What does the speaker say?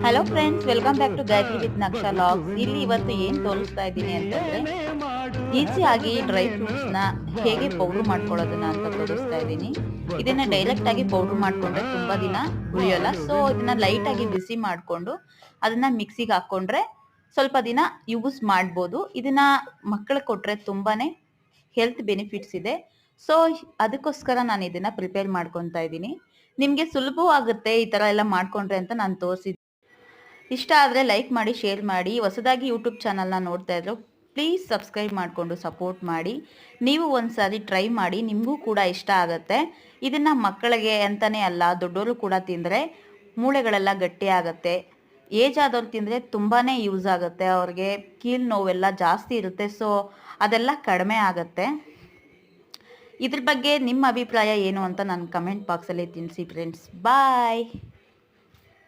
Hello friends, welcome back to Gayatri with Naksha logs. ಇಲ್ಲಿ ಇವತ್ತು ಏನು ತೋರಿಸ್ತಾ ಇದ್ದೀನಿ ಅಂತಂದ್ರೆ ಈಸಿಯಾಗಿ ಡ್ರೈ ಫ್ರೂಟ್ಸ್ನ ಹೇಗೆ ಪೌಡ್ರ್ ಮಾಡ್ಕೊಳ್ಳೋದನ್ನ ಅಂತ ತೋರಿಸ್ತಾ ಇದ್ದೀನಿ. ಇದನ್ನ ಡೈರೆಕ್ಟ್ ಆಗಿ ಪೌಡ್ರ್ ಮಾಡ್ಕೊಂಡ್ರೆ ತುಂಬಾ ದಿನ ಉಳಿಯೋಲ್ಲ. ಸೊ ಇದನ್ನ ಲೈಟ್ ಆಗಿ ಬಿಸಿ ಮಾಡಿಕೊಂಡು ಅದನ್ನ ಮಿಕ್ಸಿಗೆ ಹಾಕೊಂಡ್ರೆ ಸ್ವಲ್ಪ ದಿನ ಯೂಸ್ ಮಾಡ್ಬೋದು. ಇದನ್ನ ಮಕ್ಕಳಿಗೆ ಕೊಟ್ರೆ ತುಂಬಾನೇ ಹೆಲ್ತ್ ಬೆನಿಫಿಟ್ಸ್ ಇದೆ. ಸೊ ಅದಕ್ಕೋಸ್ಕರ ನಾನು ಇದನ್ನ ಪ್ರಿಪೇರ್ ಮಾಡ್ಕೊತಾ ಇದ್ದೀನಿ. ನಿಮಗೆ ಸುಲಭವಾಗುತ್ತೆ ಈ ತರ ಎಲ್ಲ ಮಾಡ್ಕೊಂಡ್ರೆ ಅಂತ ನಾನು ತೋರಿಸಿದ್ದೀನಿ. ಇಷ್ಟ ಆದರೆ ಲೈಕ್ ಮಾಡಿ, ಶೇರ್ ಮಾಡಿ. ಹೊಸದಾಗಿ ಯೂಟ್ಯೂಬ್ ಚಾನಲ್ನ ನೋಡ್ತಾ ಇದ್ರು ಪ್ಲೀಸ್ ಸಬ್ಸ್ಕ್ರೈಬ್ ಮಾಡಿಕೊಂಡು ಸಪೋರ್ಟ್ ಮಾಡಿ. ನೀವು ಒಂದ್ಸಾರಿ ಟ್ರೈ ಮಾಡಿ, ನಿಮಗೂ ಕೂಡ ಇಷ್ಟ ಆಗುತ್ತೆ. ಇದನ್ನು ಮಕ್ಕಳಿಗೆ ಅಂತಲೇ ಅಲ್ಲ, ದೊಡ್ಡವರು ಕೂಡ ತಿಂದರೆ ಮೂಳೆಗಳೆಲ್ಲ ಗಟ್ಟಿ ಆಗುತ್ತೆ. ಏಜ್ ಆದವ್ರು ತಿಂದರೆ ತುಂಬಾ ಯೂಸ್ ಆಗುತ್ತೆ. ಅವ್ರಿಗೆ ಕೀಲು ನೋವೆಲ್ಲ ಜಾಸ್ತಿ ಇರುತ್ತೆ, ಸೊ ಅದೆಲ್ಲ ಕಡಿಮೆ ಆಗುತ್ತೆ. ಇದ್ರ ಬಗ್ಗೆ ನಿಮ್ಮ ಅಭಿಪ್ರಾಯ ಏನು ಅಂತ ನನ್ನ ಕಮೆಂಟ್ ಬಾಕ್ಸಲ್ಲಿ ತಿಳಿಸಿ ಫ್ರೆಂಡ್ಸ್. ಬಾಯ್.